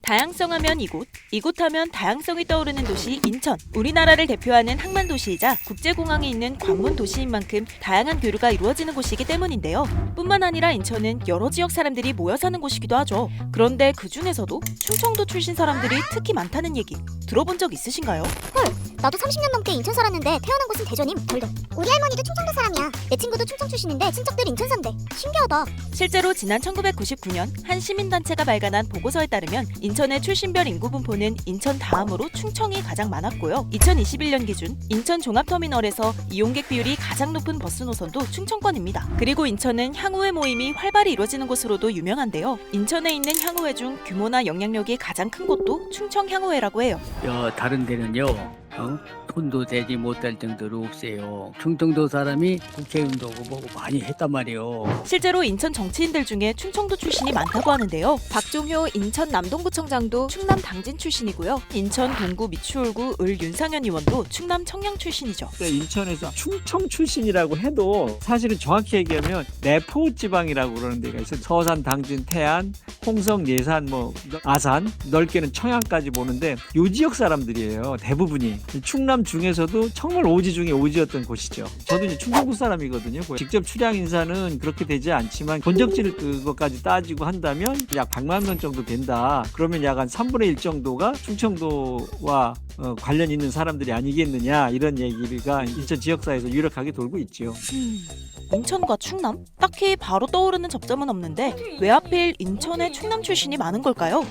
다양성 하면 이곳, 이곳 하면 다양성이 떠오르는 도시 인천. 우리나라를 대표하는 항만 도시이자 국제공항이 있는 관문 도시인 만큼 다양한 교류가 이루어지는 곳이기 때문인데요. 뿐만 아니라 인천은 여러 지역 사람들이 모여 사는 곳이기도 하죠. 그런데 그 중에서도 충청도 출신 사람들이 특히 많다는 얘기 들어본 적 있으신가요? 헐, 나도 30년 넘게 인천 살았는데 태어난 곳은 대전임. 덜덜. 우리 할머니도 충청도 사람이야. 내 친구도 충청 출신인데 친척들 인천 산대. 신기하다. 실제로 지난 1999년 한 시민단체가 발간한 보고서에 따르면 인천의 출신별 인구 분포는 인천 다음으로 충청이 가장 많았고요. 2021년 기준 인천 종합터미널에서 이용객 비율이 가장 높은 버스 노선도 충청권입니다. 그리고 인천은 향후회 모임이 활발히 이루어지는 곳으로도 유명한데요. 인천에 있는 향후회 중 규모나 영향력이 가장 큰 곳도 충청 향후회라고 해요. 다른 데는요, 돈도 되지 못할 정도로 없어요. 충청도 사람이 국회의원도 오고 많이 했단 말이에요. 실제로 인천 정치인들 중에 충청도 출신이 많다고 하는데요. 박종효 인천 남동구청장도 충남 당진 출신이고요. 인천 동구 미추홀구 을 윤상현 의원도 충남 청양 출신이죠. 인천에서 충청 출신이라고 해도 사실은 정확히 얘기하면 내포 지방이라고 그러는 데가 있어요. 서산, 당진, 태안, 홍성, 예산, 아산, 넓게는 청양까지 보는데 요 지역 사람들이에요. 대부분이. 충남 중에서도 정말 오지 중에 오지였던 곳이죠. 저도 이제 충청도 사람이거든요. 직접 출향 인사는 그렇게 되지 않지만 본적질 그것까지 따지고 한다면 약 100만 명 정도 된다. 그러면 약 한 3분의 1 정도가 충청도와 관련 있는 사람들이 아니겠느냐, 이런 얘기가 인천 지역사회에서 유력하게 돌고 있지요. 인천과 충남? 딱히 바로 떠오르는 접점은 없는데 왜 하필 인천에 충남 출신이 많은 걸까요?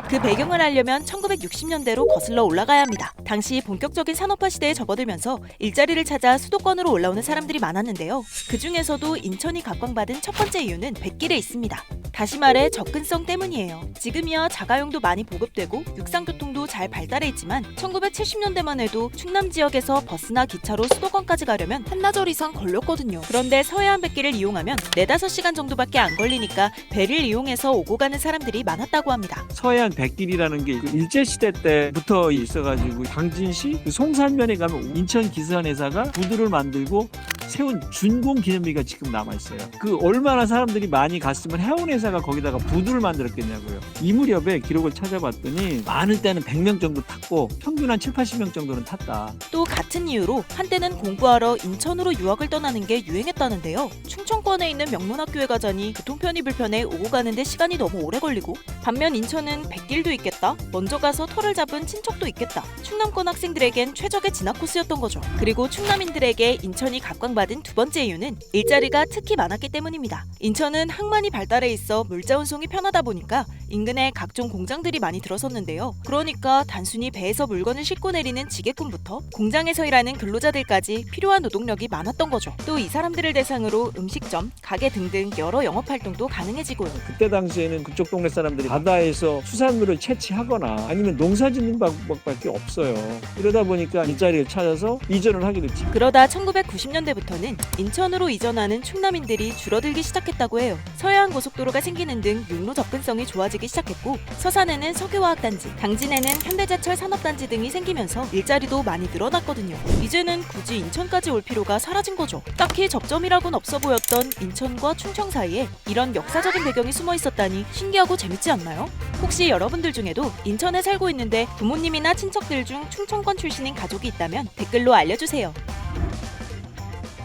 그 배경을 알려면 1960년대로 거슬러 올라가야 합니다. 당시 본격적인 산업화 시대에 접어들면서 일자리를 찾아 수도권으로 올라오는 사람들이 많았는데요. 그 중에서도 인천이 각광받은 첫 번째 이유는 백길에 있습니다. 다시 말해 접근성 때문이에요. 지금이야 자가용도 많이 보급되고 육상교통도 잘 발달해 있지만 1970년대만 해도 충남 지역에서 버스나 기차로 수도권까지 가려면 한나절 이상 걸렸거든요. 그런데 서해안 백길을 이용하면 4-5시간 정도밖에 안 걸리니까 배를 이용해서 오고 가는 사람들이 많았다고 합니다. 서해안 백길이라는 게 일제시대 때부터 있어가지고 당진시 송산면에 가면 인천 기선회사가 부두를 만들고 세운 준공기념비가 지금 남아있어요. 그 얼마나 사람들이 많이 갔으면 해운회사가 거기다가 부두를 만들었겠냐고요. 이 무렵에 기록을 찾아봤더니 많을 때는 100명 정도 탔고 평균 한 7-80명 정도는 탔다. 또 같은 이유로 한때는 공부하러 인천으로 유학을 떠나는 게 유행했다는데요. 충청권에 있는 명문학교에 가자니 교통편이 불편해 오고 가는데 시간이 너무 오래 걸리고, 반면 인천은 백길도 있겠다, 먼저 가서 터를 잡은 친척도 있겠다, 충남권 학생들에겐 최적의 진학 코스였던 거죠. 그리고 충남인들에게 인천이 각광받은 두 번째 이유는 일자리가 특히 많았기 때문입니다. 인천은 항만이 발달해 있어 물자 운송이 편하다 보니까 인근에 각종 공장들이 많이 들어섰는데요. 그러니까 단순히 배에서 물건을 싣고 내리는 지게꾼부터 공장에서 일하는 근로자들까지 필요한 노동력이 많았던 거죠. 또 이 사람들을 대상으로 음식점, 가게 등등 여러 영업활동도 가능해지고요. 그때 당시에는 그쪽 동네 사람들이 바다에서 수산물을 채취하거나 아니면 농사짓는 방법밖에 없어요. 이러다 보니까 일자리를 찾아서 이전을 하게 됐지. 그러다 1990년대부터는 인천으로 이전하는 충남인들이 줄어들기 시작했다고 해요. 서해안 고속도로가 생기는 등 육로 접근성이 좋아지기 시작했고, 서산에는 석유화학단지, 당진에는 현대제철 산업단지 등이 생기면서 일자리도 많이 늘어났거든요. 이제는 굳이 인천까지 올 필요가 사라진 거죠. 딱히 접점이라고는 없어 보였던 인천과 충청 사이에 이런 역사적인 배경이 숨어 있었다니 신기하고 재밌지 않나요? 혹시 여러분들 중에도 인천에 살고 있는데 부모님이나 친척들 중 충청권 출신인 가족이 있다면 댓글로 알려주세요.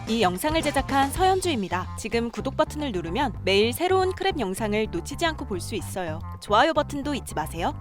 이 영상을 제작한 서현주입니다. 지금 구독 버튼을 누르면 매일 새로운 크랩 영상을 놓치지 않고 볼 수 있어요. 좋아요 버튼도 잊지 마세요.